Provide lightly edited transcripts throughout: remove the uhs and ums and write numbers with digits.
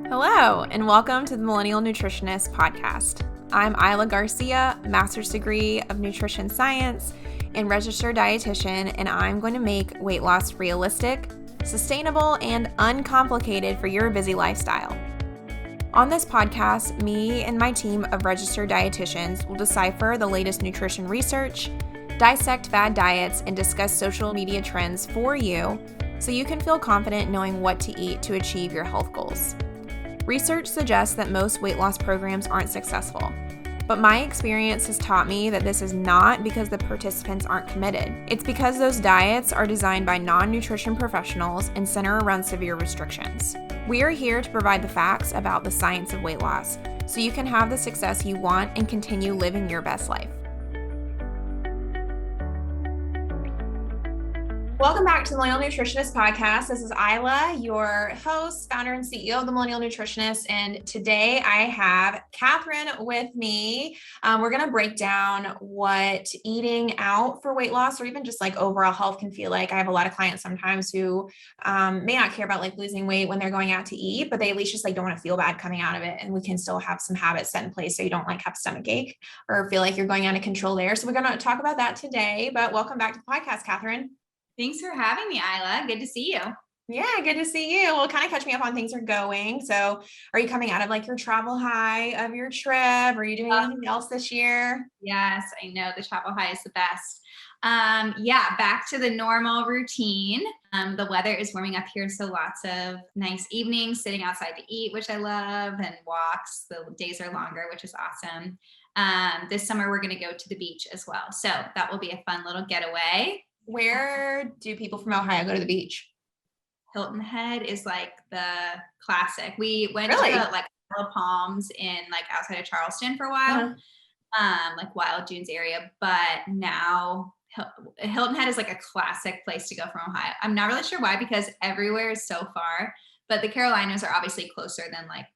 Hello, and welcome to the Millennial Nutritionist Podcast. I'm Isla Garcia, master's degree of nutrition science and registered dietitian, and I'm going to make weight loss realistic, sustainable, and uncomplicated for your busy lifestyle. On this podcast, me and my team of registered dietitians will decipher the latest nutrition research, dissect fad diets, and discuss social media trends for you so you can feel confident knowing what to eat to achieve your health goals. Research suggests that most weight loss programs aren't successful, but my experience has taught me that this is not because the participants aren't committed. It's because those diets are designed by non-nutrition professionals and center around severe restrictions. We are here to provide the facts about the science of weight loss so you can have the success you want and continue living your best life. Welcome back to the Millennial Nutritionist Podcast. This is Isla, your host, founder, and CEO of the Millennial Nutritionist. And today I have Catherine with me. We're going to break down what eating out for weight loss or even just like overall health can feel like. I have a lot of clients sometimes who may not care about like losing weight when they're going out to eat, but they at least just like don't want to feel bad coming out of it. And we can still have some habits set in place so you don't like have stomach ache or feel like you're going out of control there. So we're going to talk about that today, but welcome back to the podcast, Catherine. Thanks for having me, Isla. Good to see you. Yeah, good to see you. Well, kind of catch me up on things are going. So are you coming out of like your travel high of your trip? Are you doing anything else this year? Yes, I know the travel high is the best. Back to the normal routine. The weather is warming up here, so lots of nice evenings sitting outside to eat, which I love, and walks. The days are longer, which is awesome. This summer, we're going to go to the beach as well. So that will be a fun little getaway. Where do people from Ohio go to the beach? Hilton Head is like the classic. We went Really? to like Isle of Palms in like outside of Charleston for a while, like Wild Dunes area. But now Hilton Head is like a classic place to go from Ohio. I'm not really sure why, because everywhere is so far, but the Carolinas are obviously closer than like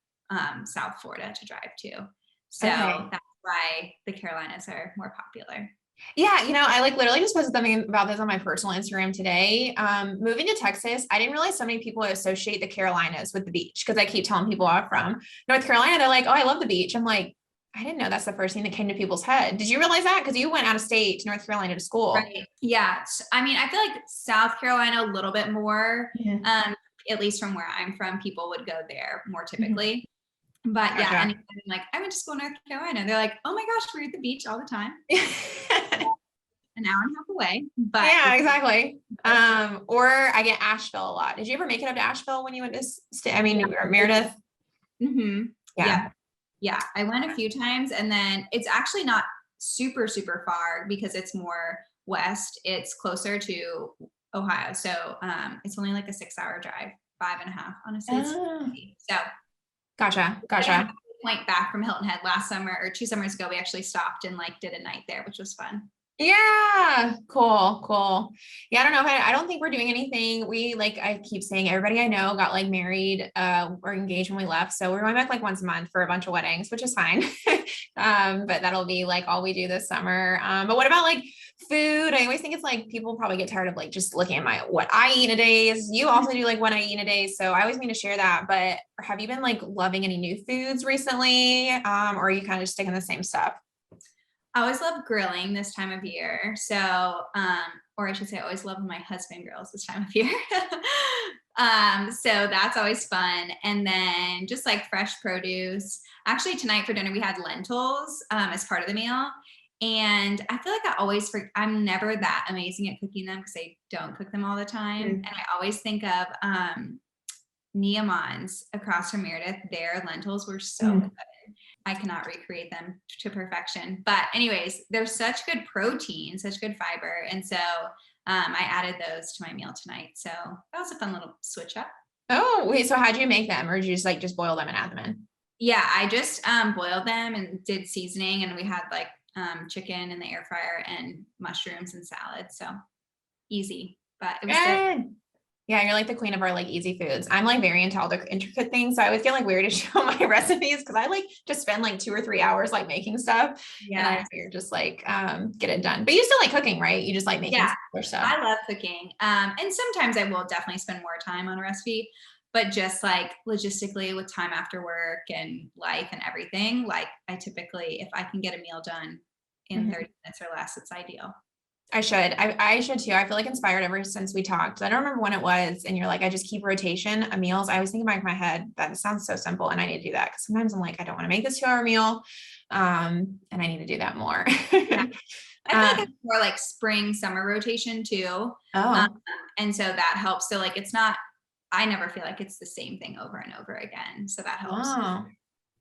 South Florida to drive to. So that's why the Carolinas are more popular. Yeah, I like literally just posted something about this on my personal Instagram today. Moving to Texas, I didn't realize so many people associate the Carolinas with the beach because I keep telling people I'm from North Carolina. They're like, oh, I love the beach. I'm like, I didn't know that's the first thing that came to people's head. Did you realize that? Because you went out of state to North Carolina to school. Right. Yeah. I mean, I feel like South Carolina a little bit more, at least from where I'm from, people would go there more typically. Mm-hmm. But yeah, and I'm like, I went to school in North Carolina. They're like, oh my gosh, we're at the beach all the time. An hour and a half away. But yeah, exactly. Or I get Asheville a lot. Did you ever make it up to Asheville when you went to Meredith? Mm-hmm. Yeah. I went a few times, and then it's actually not super, super far because it's more west. It's closer to Ohio. So it's only like a 6-hour drive, 5.5, honestly. So Gotcha. Went back from Hilton Head last summer or 2 summers ago. We actually stopped and like did a night there, which was fun. Yeah. Cool. Yeah. I don't know. I don't think we're doing anything. I keep saying everybody I know got like married, or engaged when we left. So we're going back like once a month for a bunch of weddings, which is fine. But that'll be like all we do this summer. But what about like food? I always think it's like people probably get tired of like just looking at what I eat in a day. You also do like what I eat in a day. So I always mean to share that, but have you been like loving any new foods recently? Or are you kind of just sticking the same stuff? I always love grilling this time of year. So, or I should say I always love when my husband grills this time of year. So that's always fun. And then just like fresh produce. Actually, tonight for dinner, we had lentils as part of the meal. And I feel like I'm never that amazing at cooking them because I don't cook them all the time. And I always think of Neiman's across from Meredith. Their lentils were so good. I cannot recreate them to perfection. But anyways, they're such good protein, such good fiber. And so I added those to my meal tonight. So that was a fun little switch up. Oh, wait. So how'd you make them? Or did you just boil them and add them in? Yeah, I just boiled them and did seasoning. And we had like chicken in the air fryer and mushrooms and salad. So easy, but it was good. Yeah, you're like the queen of our like easy foods. I'm like very into all the intricate things. So I always get like weird to show my recipes because I like just spend like 2 or 3 hours like making stuff. Yeah. And I figure just like get it done. But you still like cooking, right? You just like making stuff. I love cooking. And sometimes I will definitely spend more time on a recipe. but just like logistically with time after work and life and everything, like I typically, if I can get a meal done in 30 minutes or less, it's ideal. I should. I should too. I feel like inspired ever since we talked. I don't remember when it was. And you're like, I just keep rotation of meals. I was thinking back in my head, that sounds so simple. And I need to do that. Cause sometimes I'm like, I don't want to make this 2-hour meal. And I need to do that more. Yeah. I feel like it's more like spring, summer rotation too. And so that helps. So like, it's not, I never feel like it's the same thing over and over again. So that helps.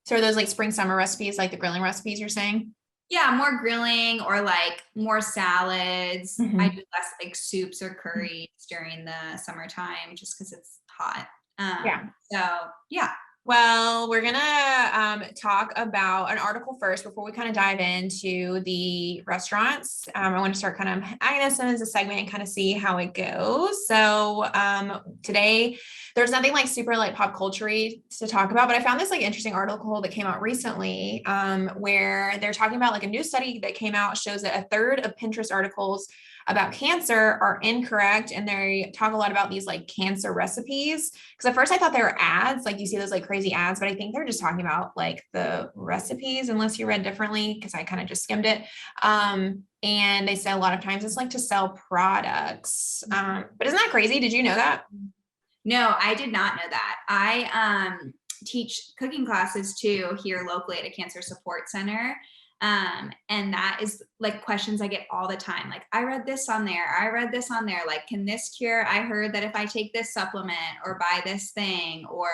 So are those like spring, summer recipes, like the grilling recipes you're saying? Yeah, more grilling or like more salads. I do less like soups or curries during the summertime just because it's hot. So yeah. Well, we're gonna talk about an article first before we kind of dive into the restaurants. I want to start kind of adding this in as a segment and kind of see how it goes. So today there's nothing like super like pop culture-y to talk about, but I found this like interesting article that came out recently where they're talking about like a new study that came out shows that a third of Pinterest articles about cancer are incorrect. And they talk a lot about these like cancer recipes. Cause at first I thought they were ads, like you see those like crazy ads, but I think they're just talking about like the recipes unless you read differently. Cause I kind of just skimmed it. And they say a lot of times it's like to sell products. But isn't that crazy? Did you know that? No, I did not know that. I teach cooking classes too here locally at a cancer support center. And that is like questions I get all the time. Like, I read this on there. I read this on there. Like, can this cure? I heard that if I take this supplement or buy this thing or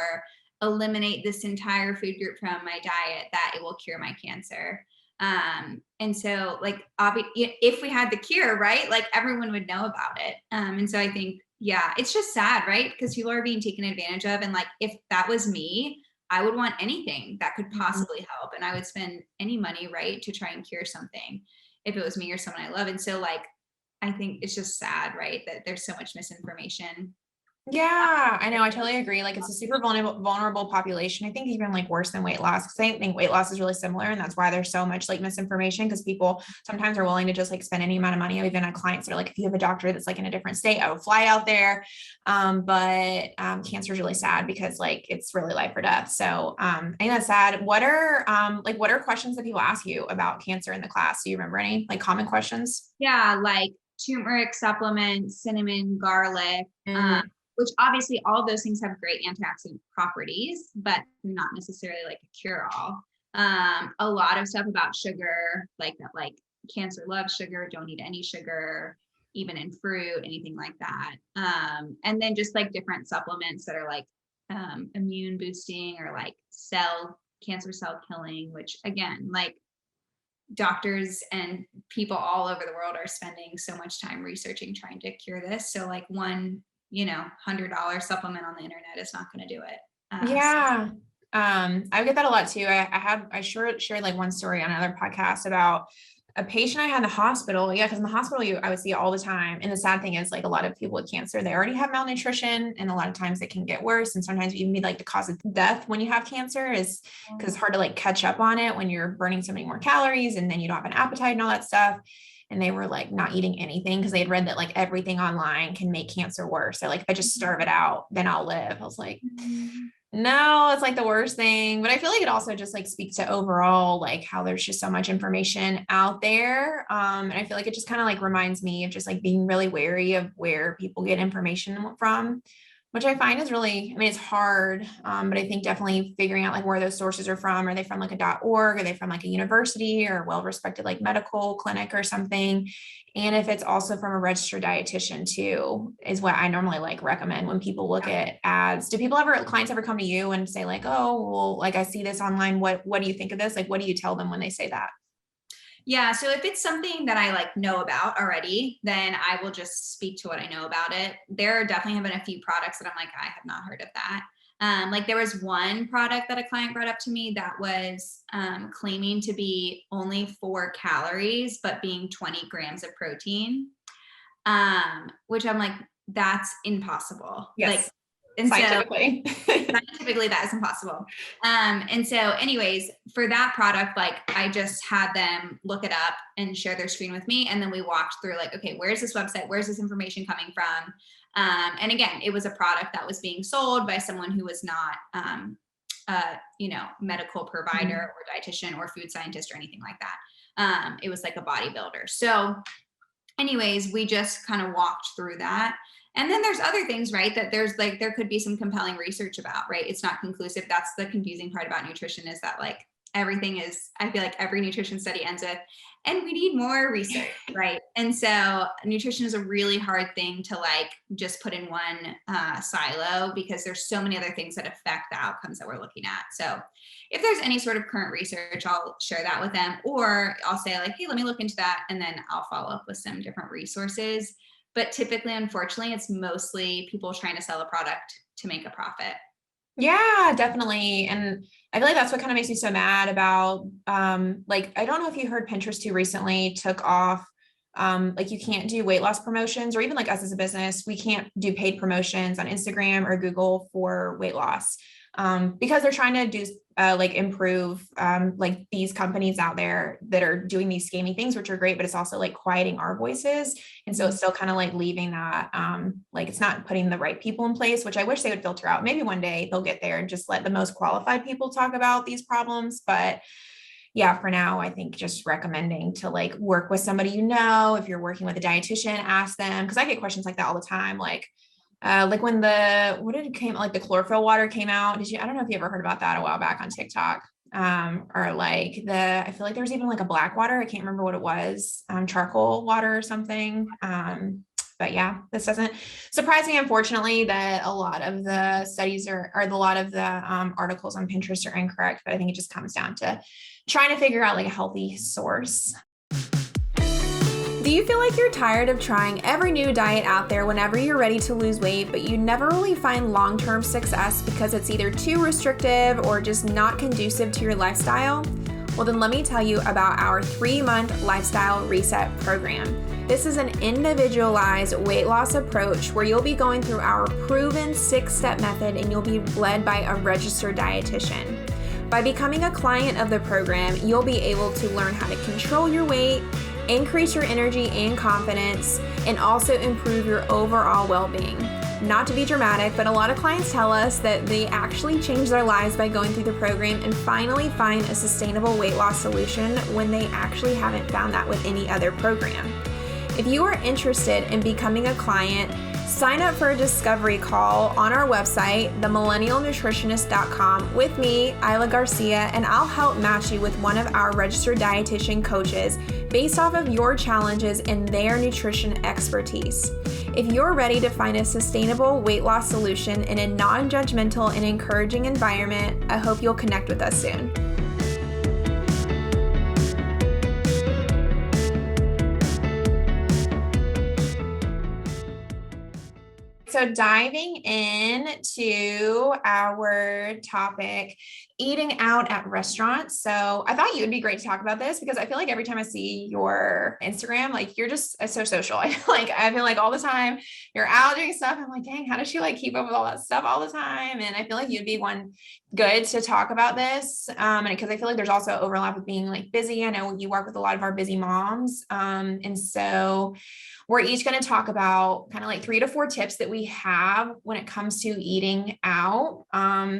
eliminate this entire food group from my diet, that it will cure my cancer. And so like, if we had the cure, right, like everyone would know about it. And so I think, yeah, it's just sad, right? Because people are being taken advantage of. And like, if that was me, I would want anything that could possibly help. And I would spend any money, right, to try and cure something if it was me or someone I love. And so like, I think it's just sad, right, that there's so much misinformation. Yeah, I know. I totally agree. Like it's a super vulnerable population. I think even like worse than weight loss. Cause I think weight loss is really similar. And that's why there's so much like misinformation because people sometimes are willing to just like spend any amount of money. I've even had clients that are like, if you have a doctor that's like in a different state, I would fly out there. But cancer is really sad because like it's really life or death. So I think that's sad. What are questions that people ask you about cancer in the class? Do you remember any like common questions? Yeah, like turmeric supplements, cinnamon, garlic, which obviously all of those things have great antioxidant properties, but not necessarily like a cure-all. A lot of stuff about sugar, like that, like cancer loves sugar, don't eat any sugar, even in fruit, anything like that. And then just like different supplements that are like immune boosting or like cancer cell killing, which again, like doctors and people all over the world are spending so much time researching, trying to cure this. So like one, $100 supplement on the internet is not going to do it. Yeah. I get that a lot too. I shared like one story on another podcast about a patient I had in the hospital. Yeah. Cause in the hospital, I would see all the time. And the sad thing is like a lot of people with cancer, they already have malnutrition and a lot of times it can get worse. And sometimes even be like the cause of death when you have cancer is because it's hard to like catch up on it when you're burning so many more calories and then you don't have an appetite and all that stuff. And they were like not eating anything because they had read that like everything online can make cancer worse. So like, if I just starve it out, then I'll live. I was like, no, it's like the worst thing. But I feel like it also just like speaks to overall, like how there's just so much information out there. And I feel like it just kind of like reminds me of just like being really wary of where people get information from, which I find is really, I mean, it's hard. But I think definitely figuring out like where those sources are from. Are they from like a .org? Are they from like a university or well-respected like medical clinic or something? And if it's also from a registered dietitian too, is what I normally like recommend when people look at ads. Do clients ever come to you and say like, oh, well, like I see this online. What do you think of this? Like, what do you tell them when they say that? Yeah. So if it's something that I like know about already, then I will just speak to what I know about it. There definitely have been a few products that I'm like, I have not heard of that. Like there was one product that a client brought up to me that was claiming to be only 4 calories, but being 20 grams of protein, which I'm like, that's impossible. Yes. Like And scientifically. Scientifically, that is impossible. And so anyways, for that product, like I just had them look it up and share their screen with me. And then we walked through like, okay, where's this website? Where's this information coming from? And again, it was a product that was being sold by someone who was not, medical provider or dietitian or food scientist or anything like that. It was like a bodybuilder. So anyways, we just kind of walked through that. And then there's other things, right? That there could be some compelling research about, right? It's not conclusive. That's the confusing part about nutrition, is that like everything is, I feel like every nutrition study ends with, and we need more research, right? And so nutrition is a really hard thing to like just put in one silo, because there's so many other things that affect the outcomes that we're looking at. So if there's any sort of current research, I'll share that with them, or I'll say like, hey, let me look into that. And then I'll follow up with some different resources. But typically, unfortunately, it's mostly people trying to sell a product to make a profit. Yeah, definitely. And I feel like that's what kind of makes me so mad about, like, I don't know if you heard Pinterest too recently took off, like you can't do weight loss promotions, or even like us as a business, we can't do paid promotions on Instagram or Google for weight loss, because they're trying to do, like improve, like these companies out there that are doing these scammy things, which are great, but it's also like quieting our voices. And so it's still kind of like leaving that, like it's not putting the right people in place, which I wish they would filter out. Maybe one day they'll get there and just let the most qualified people talk about these problems. But yeah, for now, I think just recommending to like work with somebody, if you're working with a dietitian, ask them, because I get questions like that all the time. Like when the chlorophyll water came out. I don't know if you ever heard about that a while back on TikTok. Or like I feel like there was even like a black water. I can't remember what it was, charcoal water or something. But yeah, this doesn't surprise me, unfortunately, that a lot of the studies or a lot of the articles on Pinterest are incorrect. But I think it just comes down to trying to figure out like a healthy source. Do you feel like you're tired of trying every new diet out there whenever you're ready to lose weight, but you never really find long-term success because it's either too restrictive or just not conducive to your lifestyle? Well, then let me tell you about our 3-month lifestyle reset program. This is an individualized weight loss approach where you'll be going through our proven 6-step method, and you'll be led by a registered dietitian. By becoming a client of the program, you'll be able to learn how to control your weight, increase your energy and confidence, and also improve your overall well-being. Not to be dramatic, but a lot of clients tell us that they actually change their lives by going through the program and finally find a sustainable weight loss solution when they actually haven't found that with any other program. If you are interested in becoming a client, sign up for a discovery call on our website, themillennialnutritionist.com, with me, Isla Garcia, and I'll help match you with one of our registered dietitian coaches based off of your challenges and their nutrition expertise. If you're ready to find a sustainable weight loss solution in a non-judgmental and encouraging environment, I hope you'll connect with us soon. So diving into our topic, eating out at restaurants. So I thought you would be great to talk about this, because I feel like every time I see your Instagram, like you're just so social. I feel like all the time you're out doing stuff. I'm like, dang, how does she like keep up with all that stuff all the time? And I feel like you'd be one good to talk about this. And because I feel like there's also overlap with being like busy. I know you work with a lot of our busy moms. And so we're each going to talk about kind of like 3 to 4 tips that we have when it comes to eating out.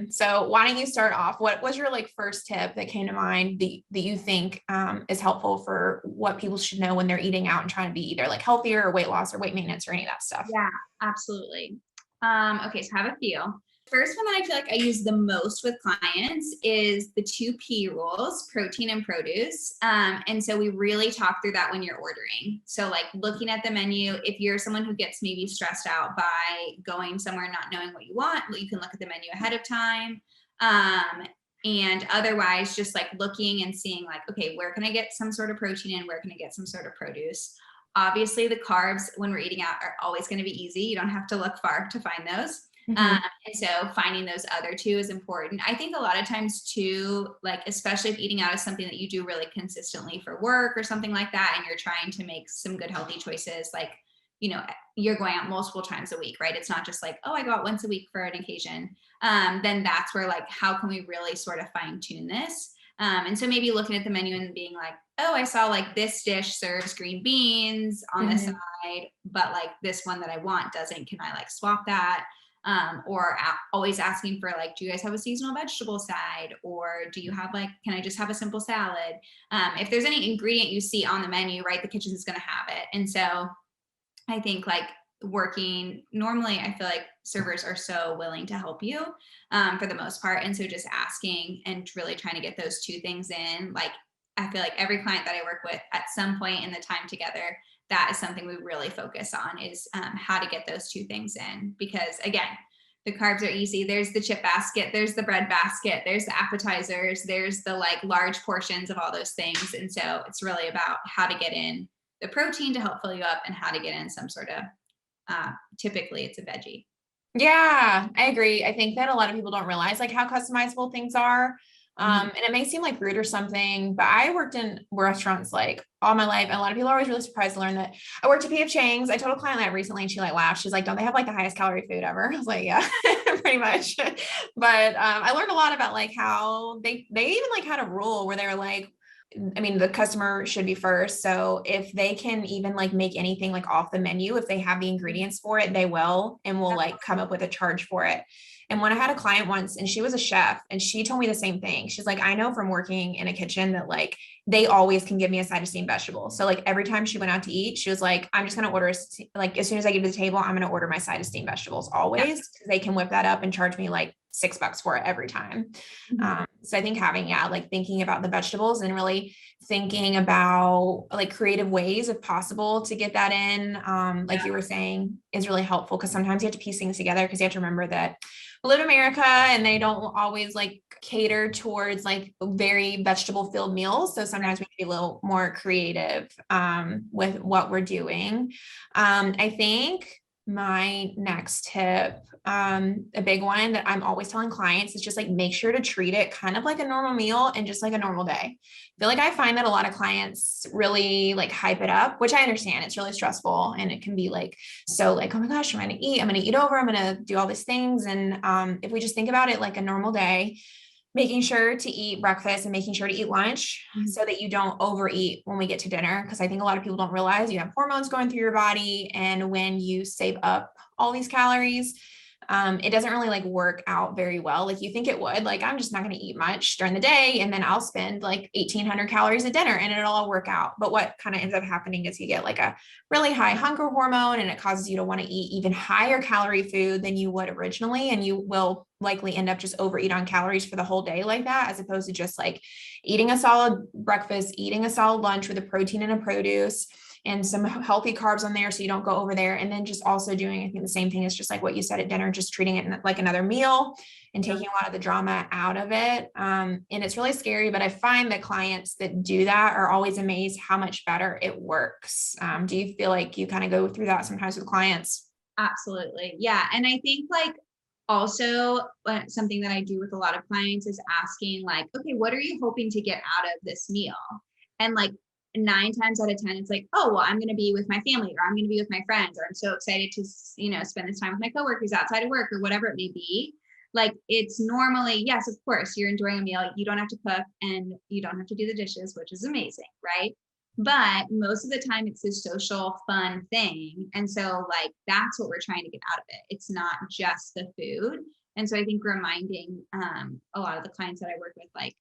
So why don't you start off? What was your like first tip that came to mind that you think is helpful for what people should know when they're eating out and trying to be either like healthier or weight loss or weight maintenance or any of that stuff? Yeah, absolutely. Okay, so I have a few. First one that I feel like I use the most with clients is the 2P rules, protein and produce. And so we really talk through that when you're ordering. So like looking at the menu, if you're someone who gets maybe stressed out by going somewhere and not knowing what you want, you can look at the menu ahead of time. And otherwise just like looking and seeing like, okay, where can I get some sort of protein in? Where can I get some sort of produce? Obviously the carbs when we're eating out are always going to be easy. You don't have to look far to find those. And so finding those other two is important. I think a lot of times too, like, especially if eating out is something that you do really consistently for work or something like that, and you're trying to make some good healthy choices, like you're going out multiple times a week, right? It's not just like, oh, I go out once a week for an occasion. Then that's where like, how can we really sort of fine tune this? And so maybe looking at the menu and being like, oh, I saw like this dish serves green beans on the side, but like this one that I want doesn't. Can I like swap that? Or always asking for like, do you guys have a seasonal vegetable side? Or do you have like, can I just have a simple salad? If there's any ingredient you see on the menu, right, the kitchen is going to have it. And so I think like working normally, I feel like servers are so willing to help you for the most part. And so just asking and really trying to get those two things in, like, I feel like every client that I work with at some point in the time together, that is something we really focus on is how to get those two things in. Because again, the carbs are easy. There's the chip basket, there's the bread basket, there's the appetizers, there's the like large portions of all those things. And so it's really about how to get in the protein to help fill you up and how to get in some sort of, typically it's a veggie. Yeah, I agree. I think that a lot of people don't realize like how customizable things are. And it may seem like rude or something, but I worked in restaurants like all my life. And a lot of people are always really surprised to learn that I worked at P.F. Chang's. I told a client that recently and she like laughed. She's like, don't they have like the highest calorie food ever? I was like, yeah, pretty much. But I learned a lot about like how they even like had a rule where they were like, I mean, the customer should be first. So if they can even like make anything like off the menu, if they have the ingredients for it, they will, and will like come up with a charge for it. And when I had a client once and she was a chef and she told me the same thing. She's like, I know from working in a kitchen that like, they always can give me a side of steamed vegetables. So like every time she went out to eat, she was like, I'm just going to order, like, as soon as I get to the table, I'm going to order my side of steamed vegetables always. Yeah. They can whip that up and charge me like $6 for it every time. So I think having, like thinking about the vegetables and really thinking about like creative ways if possible to get that in, like you were saying, is really helpful. Cause sometimes you have to piece things together because you have to remember that we live in America and they don't always like cater towards like very vegetable filled meals. So sometimes we can be a little more creative, with what we're doing. I think my next tip, a big one that I'm always telling clients is just like, make sure to treat it kind of like a normal meal and just like a normal day. I feel like I find that a lot of clients really like hype it up, which I understand. It's really stressful and it can be like, so like, oh my gosh, I'm going to eat over, I'm going to do all these things. And if we just think about it like a normal day, making sure to eat breakfast and making sure to eat lunch so that you don't overeat when we get to dinner. Because I think a lot of people don't realize you have hormones going through your body. And when you save up all these calories, it doesn't really like work out very well. Like you think it would, like, I'm just not going to eat much during the day. And then I'll spend like 1,800 calories at dinner and it'll all work out. But what kind of ends up happening is you get like a really high hunger hormone and it causes you to want to eat even higher calorie food than you would originally. And you will likely end up just overeat on calories for the whole day like that, as opposed to just like eating a solid breakfast, eating a solid lunch with a protein and a produce and some healthy carbs on there so you don't go over there. And then just also doing, I think the same thing is just like what you said at dinner, just treating it like another meal and taking a lot of the drama out of it. And it's really scary, but I find that clients that do that are always amazed how much better it works. Do you feel like you kind of go through that sometimes with clients? Absolutely. Yeah. And I think like also something that I do with a lot of clients is asking like, okay, what are you hoping to get out of this meal? And like 9 times out of 10, it's like, oh, well, I'm going to be with my family or I'm going to be with my friends, or I'm so excited to, spend this time with my coworkers outside of work or whatever it may be. Like it's normally, yes, of course, you're enjoying a meal. You don't have to cook and you don't have to do the dishes, which is amazing. Right. But most of the time it's a social fun thing. And so like, that's what we're trying to get out of it. It's not just the food. And so I think reminding a lot of the clients that I work with, like,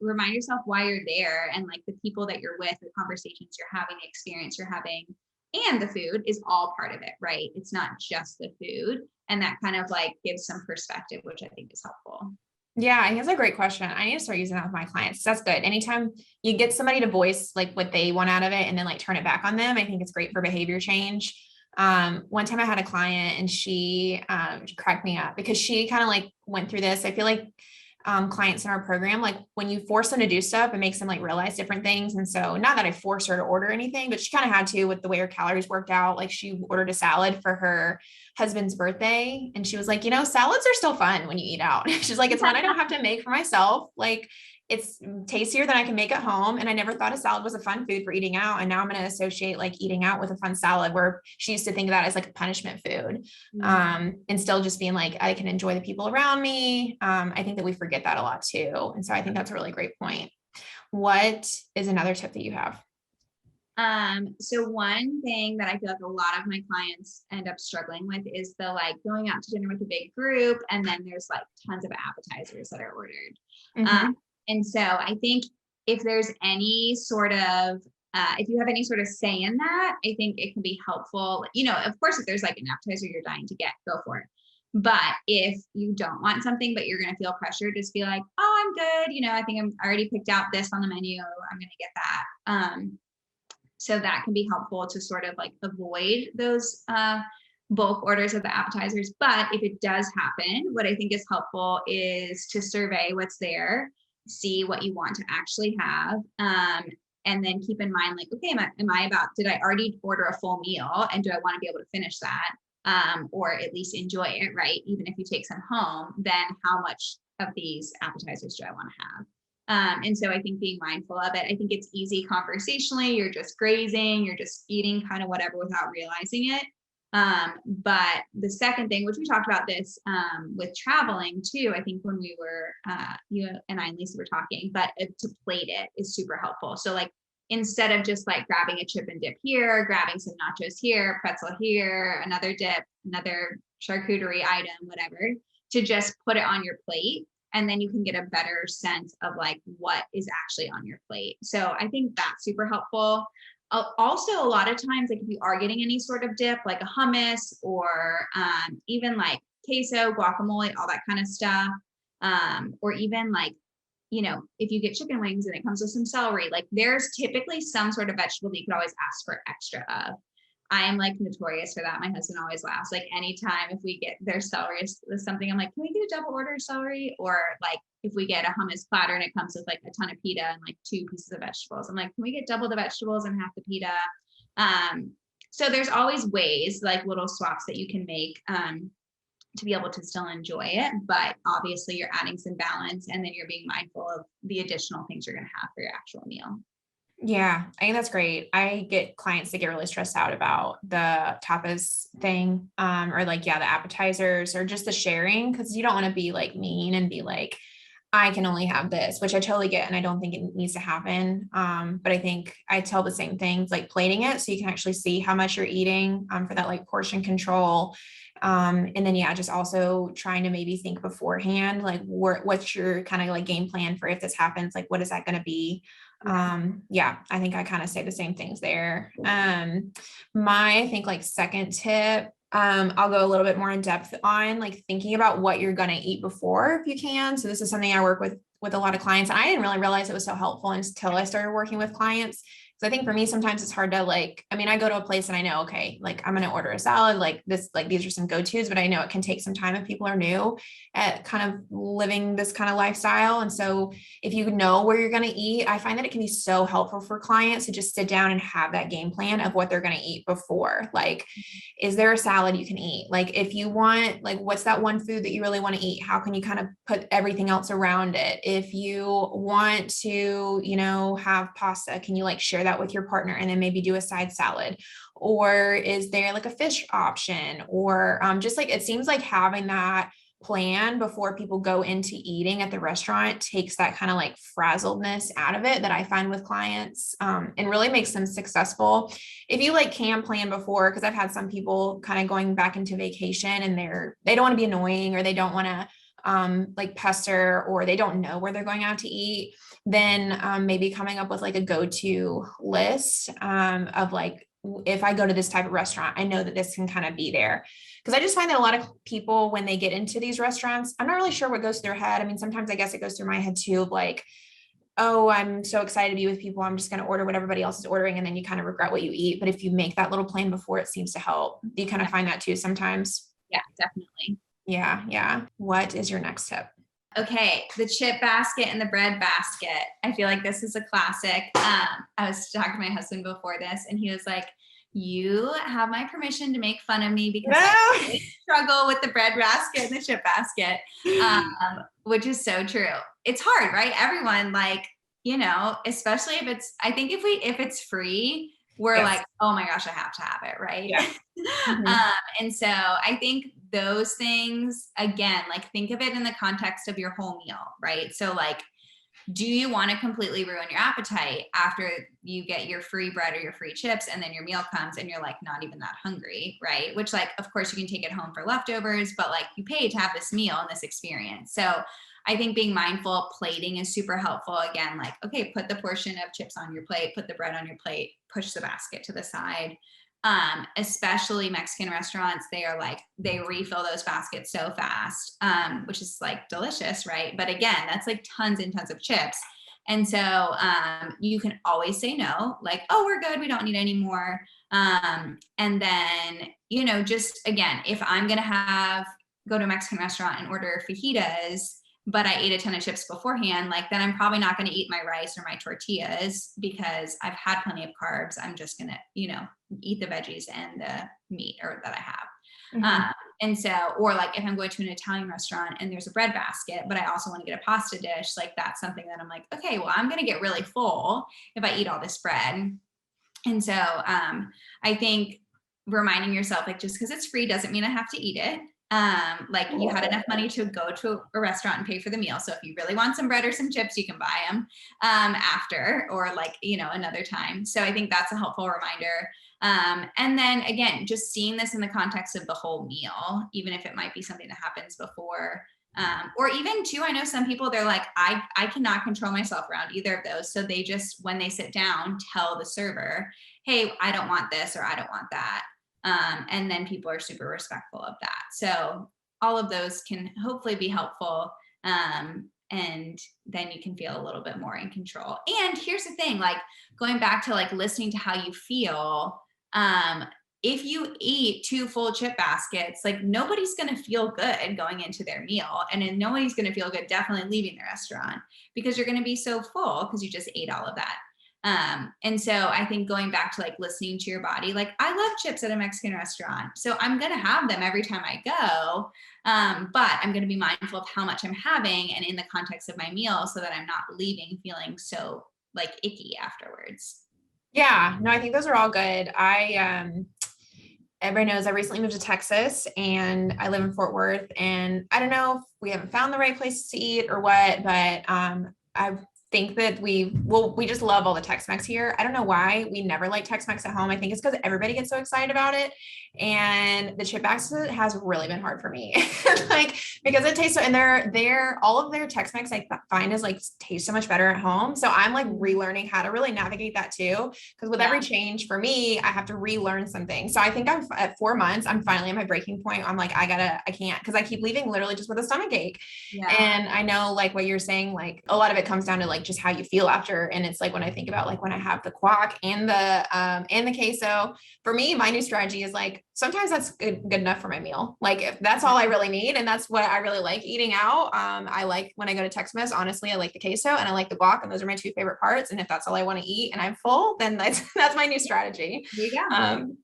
remind yourself why you're there and like the people that you're with, the conversations you're having, the experience you're having, and the food is all part of it, right? It's not just the food. And that kind of like gives some perspective, which I think is helpful. Yeah, I think that's a great question. I need to start using that with my clients. That's good. Anytime you get somebody to voice like what they want out of it and then like turn it back on them, I think it's great for behavior change. One time I had a client and she cracked me up because she kind of like went through this. I feel like clients in our program, like when you force them to do stuff, it makes them like realize different things. And so not that I forced her to order anything, but she kind of had to with the way her calories worked out. Like she ordered a salad for her husband's birthday. And she was like, salads are still fun when you eat out. She's like, it's one I don't have to make for myself. Like it's tastier than I can make at home. And I never thought a salad was a fun food for eating out. And now I'm going to associate like eating out with a fun salad, where she used to think of that as like a punishment food. And still just being like, I can enjoy the people around me. I think that we forget that a lot too. And so I think that's a really great point. What is another tip that you have? So one thing that I feel like a lot of my clients end up struggling with is the like going out to dinner with a big group, and then there's like tons of appetizers that are ordered. And so I think if there's any sort of, if you have any sort of say in that, I think it can be helpful. You know, of course, if there's like an appetizer you're dying to get, go for it. But if you don't want something, but you're going to feel pressure, just be like, oh, I'm good. You know, I think I already picked out this on the menu. I'm going to get that. So that can be helpful to sort of like avoid those bulk orders of the appetizers. But if it does happen, what I think is helpful is to survey what's there, see what you want to actually have. And then keep in mind, like, okay, did I already order a full meal, and do I want to be able to finish that? Or at least enjoy it, right? Even if you take some home, then how much of these appetizers do I want to have? And so I think being mindful of it, I think it's easy conversationally. You're just grazing, you're just eating kind of whatever without realizing it. But the second thing, which we talked about this with traveling too, I think when we were, you and I and Lisa were talking, but to plate it is super helpful. So like, instead of just like grabbing a chip and dip here, grabbing some nachos here, pretzel here, another dip, another charcuterie item, whatever, to just put it on your plate. And then you can get a better sense of like what is actually on your plate. So I think that's super helpful. Also, a lot of times, like if you are getting any sort of dip, like a hummus or even like queso, guacamole, all that kind of stuff, or even like, you know, if you get chicken wings and it comes with some celery, like there's typically some sort of vegetable that you could always ask for extra of. I am like notorious for that. My husband always laughs. Like anytime if we get their celery with something, I'm like, can we get a double order of celery? Or like if we get a hummus platter and it comes with like a ton of pita and like 2 pieces of vegetables, I'm like, can we get double the vegetables and half the pita? So there's always ways, like little swaps that you can make to be able to still enjoy it. But obviously you're adding some balance, and then you're being mindful of the additional things you're going to have for your actual meal. Yeah, I think that's great. I get clients that get really stressed out about the tapas thing, or like, yeah, the appetizers or just the sharing, because you don't want to be like mean and be like, I can only have this, which I totally get. And I don't think it needs to happen. But I think I tell the same things, like plating it so you can actually see how much you're eating for that like portion control. And then, yeah, just also trying to maybe think beforehand, like what's your kind of like game plan for if this happens, like, what is that going to be? Yeah, I think I kind of say the same things there. I think like second tip, I'll go a little bit more in depth on like thinking about what you're going to eat before if you can. So this is something I work with a lot of clients, and I didn't really realize it was so helpful until I started working with clients. So I think for me, sometimes it's hard to like, I mean, I go to a place and I know, okay, like I'm going to order a salad, like this, like these are some go-tos, but I know it can take some time if people are new at kind of living this kind of lifestyle. And so if you know where you're going to eat, I find that it can be so helpful for clients to just sit down and have that game plan of what they're going to eat before. Like, is there a salad you can eat? Like, if you want, like, what's that one food that you really want to eat? How can you kind of put everything else around it? If you want to, you know, have pasta, can you like share that with your partner and then maybe do a side salad? Or is there like a fish option? Or just like, it seems like having that plan before people go into eating at the restaurant takes that kind of like frazzledness out of it that I find with clients, and really makes them successful. If you like can plan before, because I've had some people kind of going back into vacation and they don't want to be annoying, or they don't want to like pester, or they don't know where they're going out to eat, then maybe coming up with like a go-to list of like, if I go to this type of restaurant, I know that this can kind of be there. Because I just find that a lot of people, when they get into these restaurants, I'm not really sure what goes through their head. I mean, sometimes I guess it goes through my head too, of like, oh, I'm so excited to be with people, I'm just going to order what everybody else is ordering. And then you kind of regret what you eat. But if you make that little plan before, it seems to help. Do you kind of find that too sometimes? Yeah, definitely. Yeah. Yeah. What is your next tip? Okay, the chip basket and the bread basket. I feel like this is a classic. I was talking to my husband before this, and he was like, you have my permission to make fun of me because I really struggle with the bread basket and the chip basket, which is so true. it's hard, right? Everyone, like, especially if it's free, we're like, oh my gosh, I have to have it. Right. Yeah. Mm-hmm. And so I think those things, again, like think of it in the context of your whole meal, right? So like, do you want to completely ruin your appetite after you get your free bread or your free chips and then your meal comes and you're like not even that hungry, right? Which like, of course you can take it home for leftovers, but like you paid to have this meal and this experience. So I think being mindful, plating is super helpful. Again, like, okay, put the portion of chips on your plate, put the bread on your plate, push the basket to the side. Especially Mexican restaurants, they refill those baskets so fast, which is like delicious, right? But again, that's like tons and tons of chips. And so you can always say no, like, oh, we're good, we don't need any more. And then, just again, if I'm gonna go to a Mexican restaurant and order fajitas, but I ate a ton of chips beforehand, like then I'm probably not going to eat my rice or my tortillas because I've had plenty of carbs. I'm just going to, eat the veggies and the meat or that I have. Mm-hmm. And so, or like if I'm going to an Italian restaurant and there's a bread basket, but I also want to get a pasta dish, like that's something that I'm like, okay, well, I'm going to get really full if I eat all this bread. And so I think reminding yourself, like, just because it's free doesn't mean I have to eat it. Like you had enough money to go to a restaurant and pay for the meal. So if you really want some bread or some chips, you can buy them after or like, another time. So I think that's a helpful reminder. And then again, just seeing this in the context of the whole meal, even if it might be something that happens before. Or even too, I know some people, they're like, I cannot control myself around either of those. So they just, when they sit down, tell the server, hey, I don't want this or I don't want that. And then people are super respectful of that. So all of those can hopefully be helpful. And then you can feel a little bit more in control. And here's the thing, like going back to like listening to how you feel, if you eat 2 full chip baskets, like nobody's going to feel good going into their meal. And then nobody's going to feel good definitely leaving the restaurant because you're going to be so full because you just ate all of that. And so I think going back to like listening to your body, like I love chips at a Mexican restaurant, so I'm going to have them every time I go. But I'm going to be mindful of how much I'm having and in the context of my meal so that I'm not leaving feeling so like icky afterwards. Yeah, no, I think those are all good. Everybody knows I recently moved to Texas and I live in Fort Worth, and I don't know if we haven't found the right places to eat or what, but I think that we just love all the Tex-Mex here. I don't know why we never like Tex-Mex at home. I think it's because everybody gets so excited about it. And the chip basket has really been hard for me. Like, because it tastes so, and they're all of their Tex-Mex I find is like taste so much better at home. So I'm like relearning how to really navigate that too. Because with every change for me, I have to relearn something. So I think I'm at 4 months, I'm finally at my breaking point. I'm like, I can't, because I keep leaving literally just with a stomach ache. Yeah. And I know like what you're saying, like a lot of it comes down to like just how you feel after. And it's like when I think about like when I have the guac and the queso, for me, my new strategy is like sometimes that's good enough for my meal. Like if that's all I really need, and that's what I really like eating out. I like when I go to Tex-Mex, honestly, I like the queso and I like the guac, and those are my 2 favorite parts. And if that's all I want to eat and I'm full, then that's my new strategy.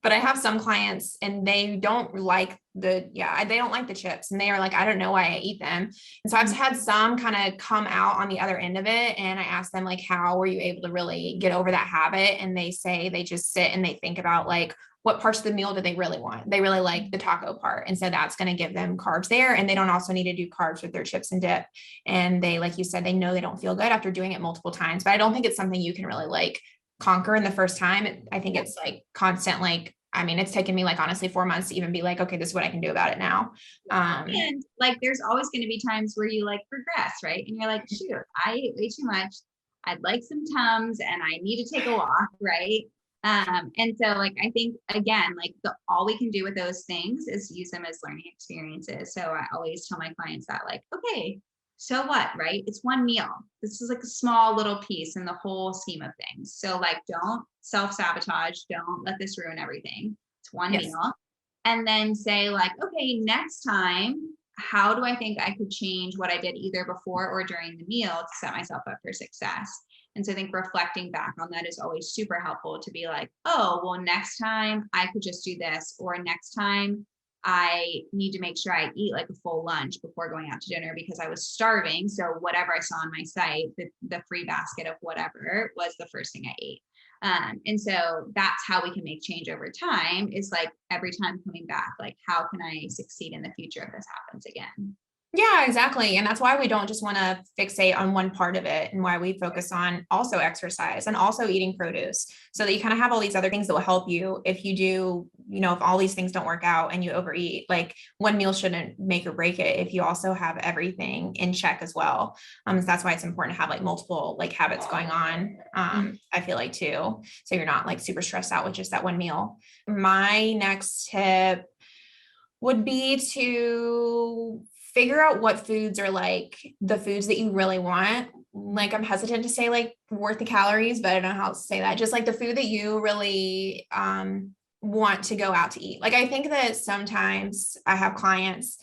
But I have some clients and they don't like they don't like the chips, and they are like, I don't know why I eat them. And so I've had some kind of come out on the other end of it. And I ask them like, how were you able to really get over that habit? And they say they just sit and they think about like, what parts of the meal do they really want? They really like the taco part. And so that's going to give them carbs there. And they don't also need to do carbs with their chips and dip. And they, like you said, they know they don't feel good after doing it multiple times, but I don't think it's something you can really like conquer in the first time. I think it's like constant, like, I mean, it's taken me like honestly 4 months to even be like, okay, this is what I can do about it now. And like, there's always going to be times where you like regress, right? And you're like, shoot, I ate way too much. I'd like some Tums and I need to take a walk, right? And so like, I think again, like all we can do with those things is use them as learning experiences. So I always tell my clients that like, okay, so what, right? It's one meal. This is like a small little piece in the whole scheme of things. So like, don't self-sabotage. Don't let this ruin everything. It's one meal. And then say like, okay, next time, how do I think I could change what I did either before or during the meal to set myself up for success? And so I think reflecting back on that is always super helpful to be like, oh, well, next time I could just do this, or next time I need to make sure I eat like a full lunch before going out to dinner because I was starving. So whatever I saw on my site, the free basket of whatever was the first thing I ate. And so that's how we can make change over time, is like every time coming back, like how can I succeed in the future if this happens again? Yeah, exactly. And that's why we don't just want to fixate on one part of it, and why we focus on also exercise and also eating produce, so that you kind of have all these other things that will help you if you do, if all these things don't work out and you overeat. Like, one meal shouldn't make or break it if you also have everything in check as well. So that's why it's important to have like multiple like habits going on. I feel like too, so you're not like super stressed out with just that one meal. My next tip would be to figure out what foods are like the foods that you really want. Like, I'm hesitant to say like worth the calories, but I don't know how to say that. Just like the food that you really want to go out to eat. Like, I think that sometimes I have clients,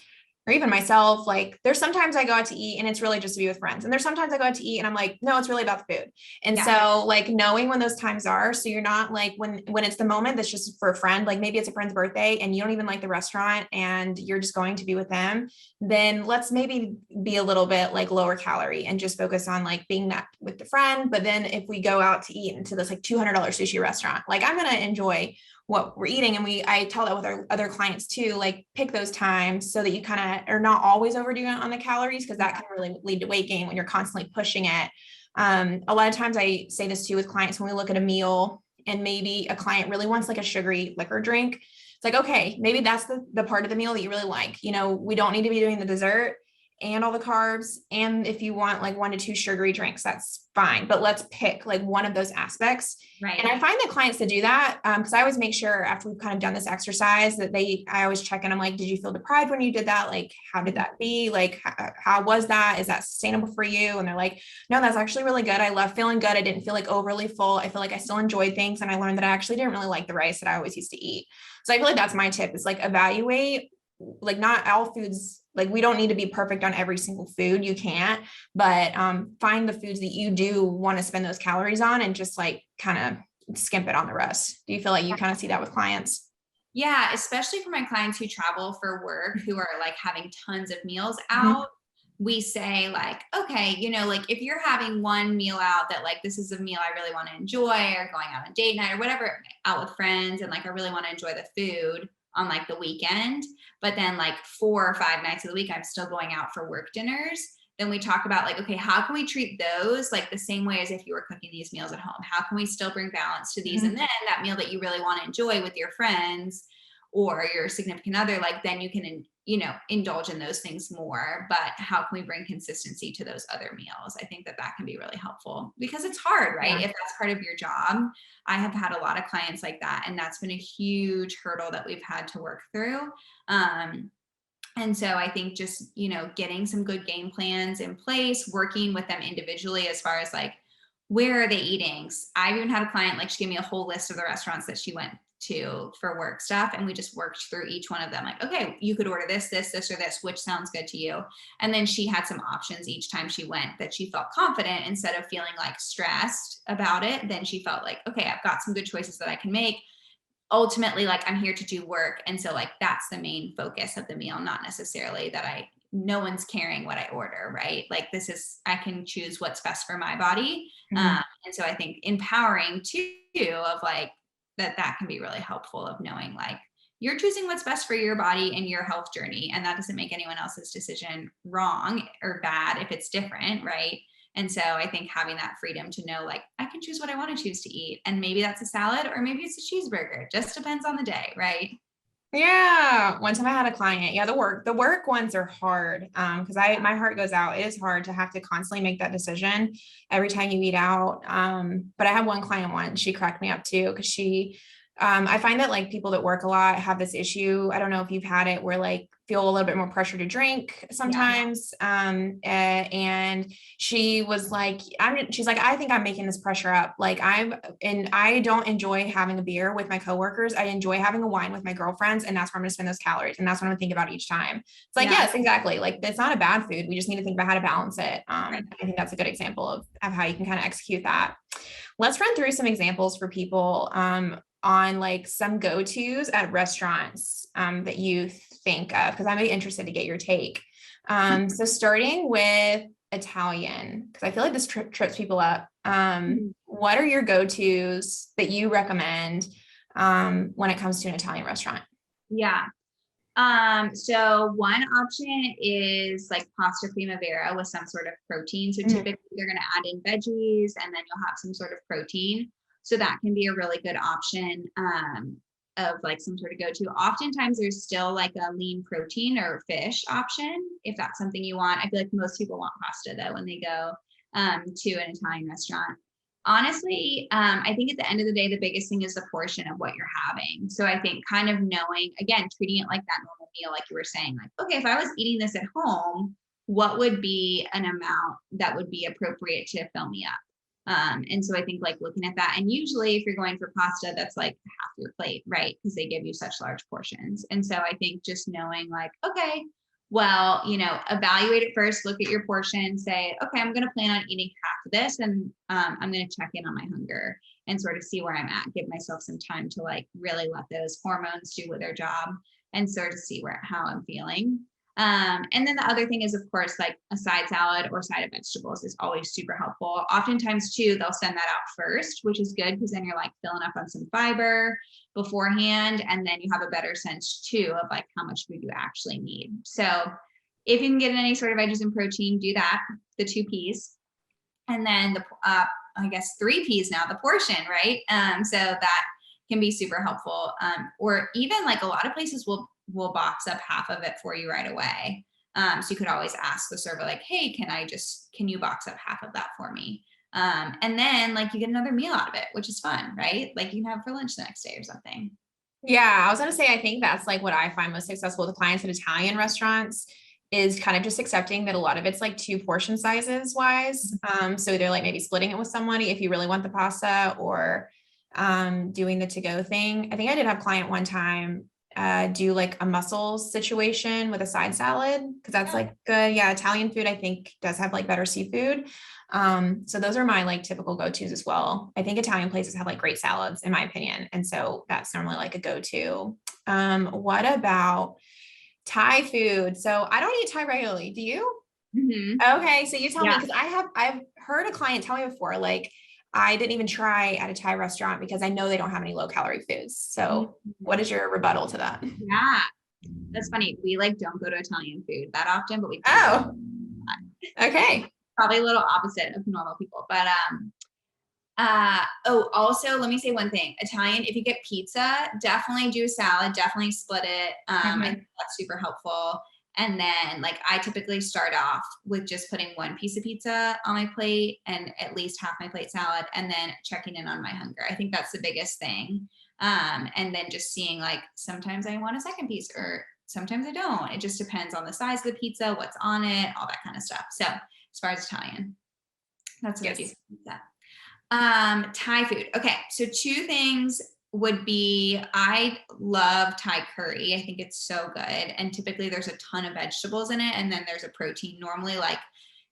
or even myself, like there's sometimes I go out to eat and it's really just to be with friends. And there's sometimes I go out to eat and I'm like, no, it's really about the food. And so like knowing when those times are, so you're not like when it's the moment that's just for a friend, like maybe it's a friend's birthday and you don't even like the restaurant and you're just going to be with them, then let's maybe be a little bit like lower calorie and just focus on like being that with the friend. But then if we go out to eat into this like $200 sushi restaurant, like I'm going to enjoy what we're eating. And I tell that with our other clients too, like pick those times so that you kind of are not always overdoing it on the calories, because that can really lead to weight gain when you're constantly pushing it. A lot of times I say this too with clients when we look at a meal and maybe a client really wants like a sugary liquor drink. It's like, okay, maybe that's the part of the meal that you really like. We don't need to be doing the dessert and all the carbs. And if you want like 1 to 2 sugary drinks, that's fine. But let's pick like one of those aspects. Right. And I find that clients to do that, because I always make sure after we've kind of done this exercise that I always check in. I'm like, did you feel deprived when you did that? Like, how did that be? Like, how was that? Is that sustainable for you? And they're like, no, that's actually really good. I love feeling good. I didn't feel like overly full. I feel like I still enjoyed things. And I learned that I actually didn't really like the rice that I always used to eat. So I feel like that's my tip, is like evaluate, like not all foods, like we don't need to be perfect on every single food. You can't, but find the foods that you do want to spend those calories on and just like kind of skimp it on the rest. Do you feel like you kind of see that with clients? Yeah, especially for my clients who travel for work, who are like having tons of meals out. We say like, okay, like if you're having one meal out that like, this is a meal I really want to enjoy, or going on a date night or whatever, out with friends, and like I really want to enjoy the food on like the weekend, but then like 4 or 5 nights of the week I'm still going out for work dinners. Then we talk about like, okay, how can we treat those like the same way as if you were cooking these meals at home? How can we still bring balance to these? And then that meal that you really want to enjoy with your friends or your significant other, like then you can, indulge in those things more. But how can we bring consistency to those other meals? I think that can be really helpful, because it's hard, right? Yeah. If that's part of your job. I have had a lot of clients like that, and that's been a huge hurdle that we've had to work through. And so I think just, getting some good game plans in place, working with them individually as far as like, where are they eating? I've even had a client, like she gave me a whole list of the restaurants that she went to for work stuff. And we just worked through each one of them. Like, okay, you could order this, this, this, or this, which sounds good to you. And then she had some options each time she went that she felt confident, instead of feeling like stressed about it. Then she felt like, okay, I've got some good choices that I can make. Ultimately, like I'm here to do work. And so like, that's the main focus of the meal, not necessarily that no one's caring what I order, right? Like I can choose what's best for my body. And so I think empowering too, of like, that can be really helpful, of knowing like you're choosing what's best for your body and your health journey. And that doesn't make anyone else's decision wrong or bad if it's different, right? And so I think having that freedom to know, like, I can choose what I want to choose to eat. And maybe that's a salad, or maybe it's a cheeseburger. It just depends on the day, right? Yeah. One time I had a client. Yeah. The work ones are hard. Cause my heart goes out. It is hard to have to constantly make that decision every time you eat out. But I had one client once, she cracked me up too. Cause I find that like people that work a lot have this issue. I don't know if you've had it, where like feel a little bit more pressure to drink sometimes. And she was like, she's like, I think I'm making this pressure up. Like I don't enjoy having a beer with my coworkers. I enjoy having a wine with my girlfriends. And that's where I'm going to spend those calories. And that's what I'm thinking about each time. It's like, yes, exactly. Like it's not a bad food. We just need to think about how to balance it. I think that's a good example of how you can kind of execute that. Let's run through some examples for people, on like some go-tos at restaurants, that you think of, because I'm interested to get your take. So starting with Italian, because I feel like this trips people up. What are your go-tos that you recommend when it comes to an Italian restaurant? Yeah. So one option is like pasta primavera with some sort of protein. So typically they're going to add in veggies and then you'll have some sort of protein. So that can be a really good option of like some sort of go-to. Oftentimes there's still like a lean protein or fish option if that's something you want. I feel like most people want pasta though when they go to an Italian restaurant. Honestly, I think at the end of the day, the biggest thing is the portion of what you're having. So I think kind of knowing, again, treating it like that normal meal, like you were saying, like, okay, if I was eating this at home, what would be an amount that would be appropriate to fill me up? And so I think like looking at that, and usually if you're going for pasta, that's like half your plate, right? Because they give you such large portions. And so I think just knowing like, okay, well, evaluate it first, look at your portion, say, okay, I'm going to plan on eating half of this and I'm going to check in on my hunger and sort of see where I'm at, give myself some time to like really let those hormones do their job and sort of see how I'm feeling. And then the other thing is, of course, like a side salad or side of vegetables is always super helpful. Oftentimes too, they'll send that out first, which is good because then you're like filling up on some fiber beforehand. And then you have a better sense too of like how much food you actually need. So if you can get any sort of veggies and protein, do that, the 2 P's. And then I guess 3 P's now, the portion, right? So that can be super helpful. Or even like a lot of places will box up half of it for you right away. So you could always ask the server like, hey, can you box up half of that for me? And then like you get another meal out of it, which is fun, right? Like you can have for lunch the next day or something. Yeah, I was going to say, I think that's like what I find most successful with clients at Italian restaurants is kind of just accepting that a lot of it's like 2 portion sizes wise. So they're like maybe splitting it with somebody if you really want the pasta or doing the to-go thing. I think I did have a client one time do like a mussels situation with a side salad because that's like good. Yeah, Italian food I think does have like better seafood. So those are my like typical go-tos as well. I think Italian places have like great salads in my opinion. And so that's normally like a go-to. What about Thai food? So I don't eat Thai regularly. Do you? Okay. So you tell me, because I've heard a client tell me before, like I didn't even try at a Thai restaurant because I know they don't have any low calorie foods. So what is your rebuttal to that? Yeah, that's funny. We like don't go to Italian food that often, but we do. Oh, okay. Probably a little opposite of normal people, but also let me say one thing. Italian, if you get pizza, definitely do salad, definitely split it. I think that's super helpful. And then like I typically start off with just putting 1 piece of pizza on my plate and at least half my plate salad and then checking in on my hunger. I think that's the biggest thing. And then just seeing like sometimes I want a second piece or sometimes I don't. It just depends on the size of the pizza, what's on it, all that kind of stuff. So as far as Italian, that's what I do for pizza. Thai food. Okay. So 2 things would be, I love Thai curry. I think it's so good. And typically there's a ton of vegetables in it. And then there's a protein. Normally like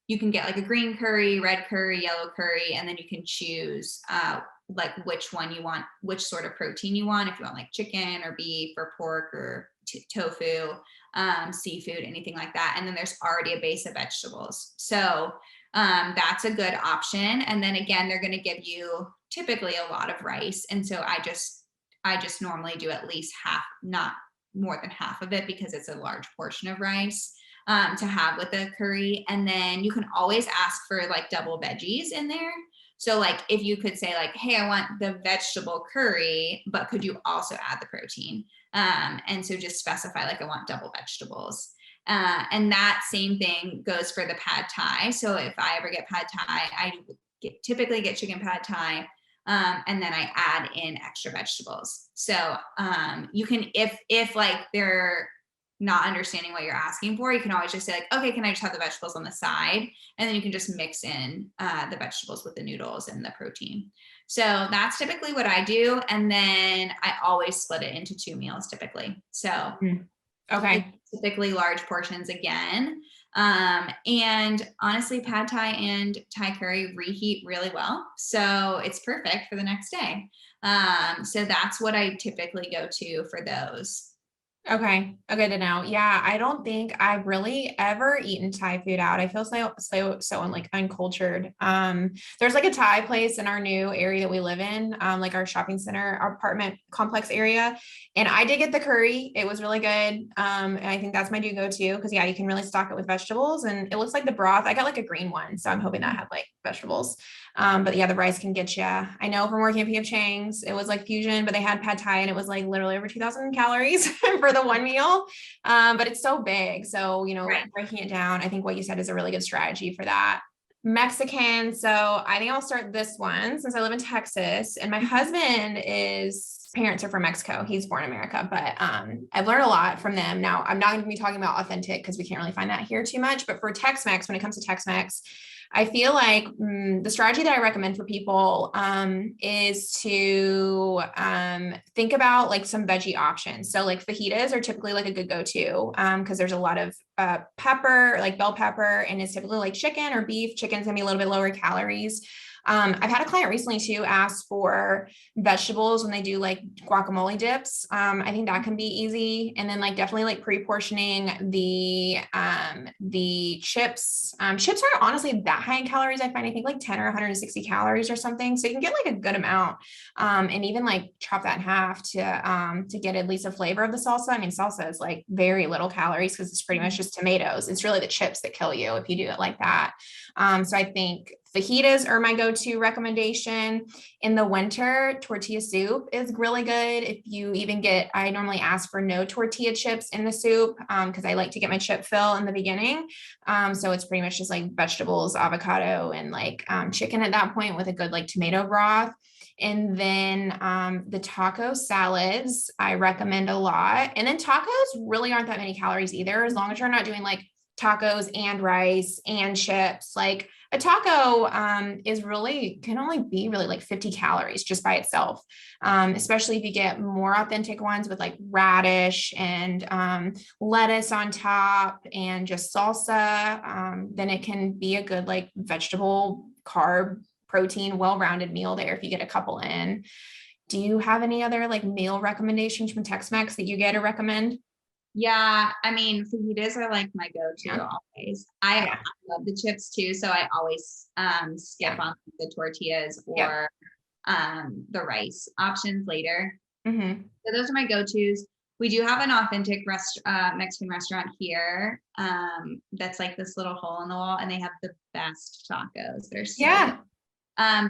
you can get like a green curry, red curry, yellow curry, and then you can choose like which one you want, which sort of protein you want. If you want like chicken or beef or pork or tofu, seafood, anything like that. And then there's already a base of vegetables. So that's a good option. And then again, they're going to give you typically a lot of rice. And so I just normally do at least half, not more than half of it because it's a large portion of rice to have with the curry. And then you can always ask for like double veggies in there. So like if you could say like, hey, I want the vegetable curry, but could you also add the protein? And so just specify like I want double vegetables. And that same thing goes for the pad thai. So if I ever get pad thai, I typically get chicken pad thai. And then I add in extra vegetables. So you can, if like they're not understanding what you're asking for, you can always just say like, okay, can I just have the vegetables on the side? And then you can just mix in the vegetables with the noodles and the protein. So that's typically what I do. And then I always split it into 2 meals typically. So okay, typically large portions again. And honestly, pad thai and Thai curry reheat really well. So it's perfect for the next day. So that's what I typically go to for those. Okay. Good to know. Yeah. I don't think I've really ever eaten Thai food out. I feel so like uncultured. There's like a Thai place in our new area that we live in, like our shopping center, our apartment complex area. And I did get the curry. It was really good. And I think that's my do go to because yeah, you can really stock it with vegetables and it looks like the broth. I got like a green one. So I'm hoping that had like vegetables. But yeah, the rice can get you. I know from working at P.F. Chang's, it was like fusion, but they had pad thai and it was like literally over 2,000 calories for the one meal. But it's so big. So, Right. breaking it down, I think what you said is a really good strategy for that. Mexican. So I think I'll start this one since I live in Texas and my husband parents are from Mexico. He's born in America, but I've learned a lot from them. Now I'm not going to be talking about authentic because we can't really find that here too much, but for Tex-Mex, when it comes to Tex-Mex, I feel like the strategy that I recommend for people is to think about like some veggie options. So like fajitas are typically like a good go-to because there's a lot of pepper, like bell pepper, and it's typically like chicken or beef. Chicken's gonna be a little bit lower calories. I've had a client recently too ask for vegetables when they do like guacamole dips. I think that can be easy. And then like definitely like pre-portioning the chips. Chips aren't honestly that high in calories. I find, I think like 10 or 160 calories or something. So you can get like a good amount. And even like chop that in half to get at least a flavor of the salsa. I mean, salsa is like very little calories because it's pretty much just tomatoes. It's really the chips that kill you if you do it like that. So I think fajitas are my go-to recommendation. In the winter, tortilla soup is really good. If you even I normally ask for no tortilla chips in the soup because I like to get my chip fill in the beginning. So it's pretty much just like vegetables, avocado, and like chicken at that point with a good like tomato broth. And then the taco salads, I recommend a lot. And then tacos really aren't that many calories either, as long as you're not doing like tacos and rice and chips. Like a taco can only be really like 50 calories just by itself, especially if you get more authentic ones with like radish and lettuce on top and just salsa. Then it can be a good like vegetable, carb, protein, well-rounded meal there if you get a couple in. Do you have any other like meal recommendations from Tex-Mex that you get or recommend? Yeah, I mean, fajitas are like my go-to always. I love the chips too, so I always skip on the tortillas or the rice options later. Mm-hmm. So those are my go-tos. We do have an authentic Mexican restaurant here that's like this little hole in the wall, and they have the best tacos. They're so good.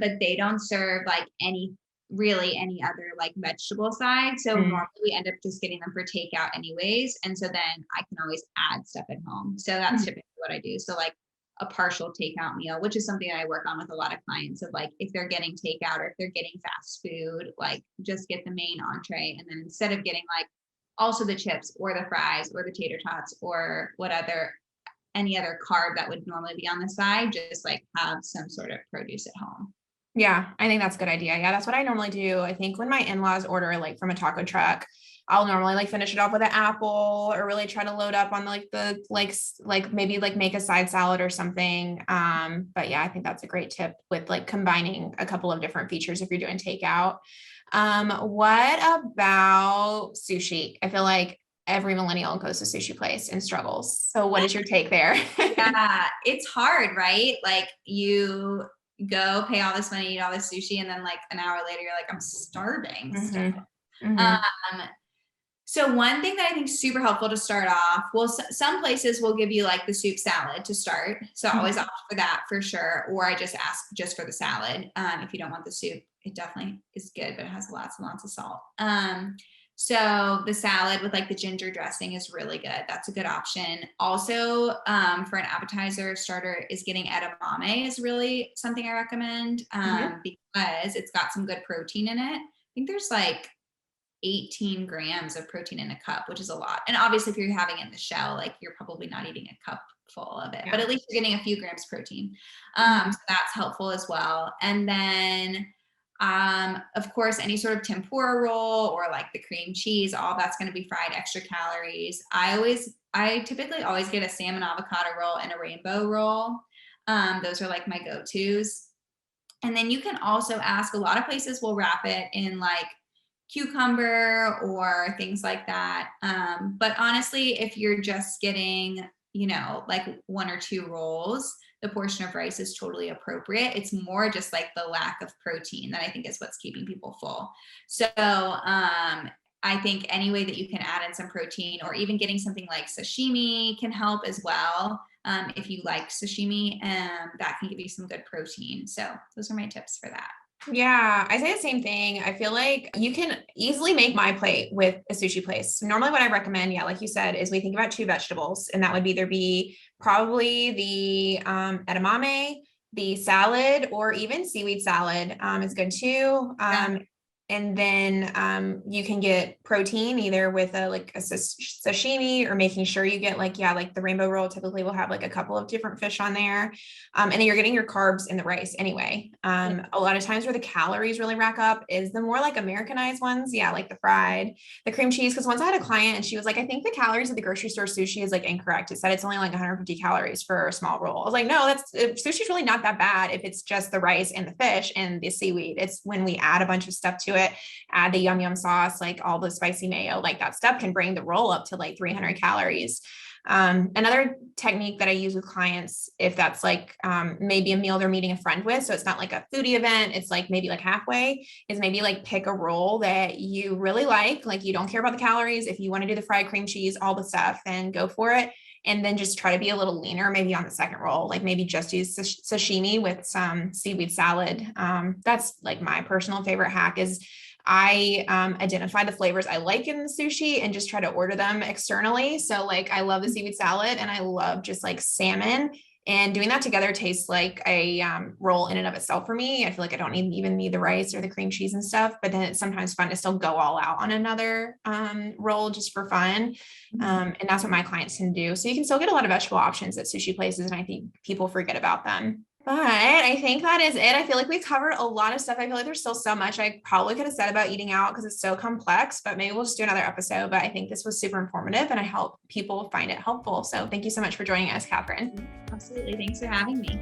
But they don't serve like any other like vegetable side. So normally we end up just getting them for takeout anyways. And so then I can always add stuff at home. So that's typically what I do. So like a partial takeout meal, which is something I work on with a lot of clients of like, if they're getting takeout or if they're getting fast food, like just get the main entree. And then instead of getting like also the chips or the fries or the tater tots or any other carb that would normally be on the side, just like have some sort of produce at home. Yeah, I think that's a good idea. Yeah, that's what I normally do. I think when my in-laws order like from a taco truck, I'll normally like finish it off with an apple or really try to load up on like the like maybe like make a side salad or something. But yeah, I think that's a great tip with like combining a couple of different features if you're doing takeout. What about sushi? I feel like every millennial goes to sushi place and struggles. So what is your take there? Yeah, it's hard, right? Like you go pay all this money, eat all this sushi, and then like an hour later, you're like, I'm starving. So one thing that I think is super helpful to start off, well, some places will give you like the soup salad to start. So I always opt for that for sure. Or I just ask just for the salad. If you don't want the soup, it definitely is good, but it has lots and lots of salt. So the salad with like the ginger dressing is really good. That's a good option. Also, for an appetizer starter is getting edamame is really something I recommend because it's got some good protein in it. I think there's like 18 grams of protein in a cup, which is a lot. And obviously if you're having it in the shell, like you're probably not eating a cup full of it, but at least you're getting a few grams protein. So that's helpful as well. And then of course, any sort of tempura roll or like the cream cheese, all that's going to be fried, extra calories. I typically always get a salmon avocado roll and a rainbow roll. Those are like my go-tos. And then you can also ask, a lot of places will wrap it in like cucumber or things like that. But honestly, if you're just getting, like 1 or 2 rolls, the portion of rice is totally appropriate. It's more just like the lack of protein that I think is what's keeping people full. So I think any way that you can add in some protein, or even getting something like sashimi can help as well. If you like sashimi, that can give you some good protein. So those are my tips for that. Yeah, I say the same thing. I feel like you can easily make my plate with a sushi place. Normally what I recommend, like you said, is we think about 2 vegetables, and that would either be probably the edamame, the salad, or even seaweed salad is good too. And then you can get protein either with a sashimi, or making sure you get like the rainbow roll typically will have like a couple of different fish on there. And then you're getting your carbs in the rice anyway. A lot of times where the calories really rack up is the more like Americanized ones. Yeah, like the fried, the cream cheese. Because once I had a client and she was like, I think the calories at the grocery store sushi is like incorrect. It said it's only like 150 calories for a small roll. I was like, no, sushi's really not that bad if it's just the rice and the fish and the seaweed. It's when we add a bunch of stuff to it, add the yum yum sauce, like all the spicy mayo, like that stuff can bring the roll up to like 300 calories. Another technique that I use with clients, if that's like maybe a meal they're meeting a friend with, so it's not like a foodie event, it's like maybe like halfway, is maybe like pick a roll that you really like you don't care about the calories. If you want to do the fried cream cheese, all the stuff, then go for it. And then just try to be a little leaner, maybe on the second roll, like maybe just use sashimi with some seaweed salad. That's like my personal favorite hack is I identify the flavors I like in the sushi and just try to order them externally. So like I love the seaweed salad and I love just like salmon, and doing that together tastes like a roll in and of itself for me. I feel like I don't even need the rice or the cream cheese and stuff, but then it's sometimes fun to still go all out on another roll just for fun. And that's what my clients can do. So you can still get a lot of vegetable options at sushi places, and I think people forget about them. But I think that is it. I feel like we've covered a lot of stuff. I feel like there's still so much I probably could have said about eating out because it's so complex, but maybe we'll just do another episode. But I think this was super informative and I hope people find it helpful. So thank you so much for joining us, Catherine. Absolutely. Thanks for having me.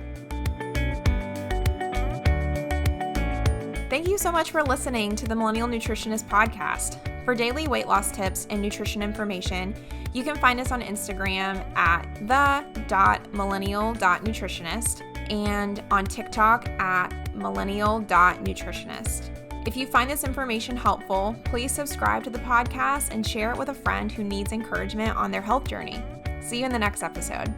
Thank you so much for listening to the Millennial Nutritionist Podcast. For daily weight loss tips and nutrition information, you can find us on Instagram at the.millennial.nutritionist and on TikTok at millennial.nutritionist. If you find this information helpful, please subscribe to the podcast and share it with a friend who needs encouragement on their health journey. See you in the next episode.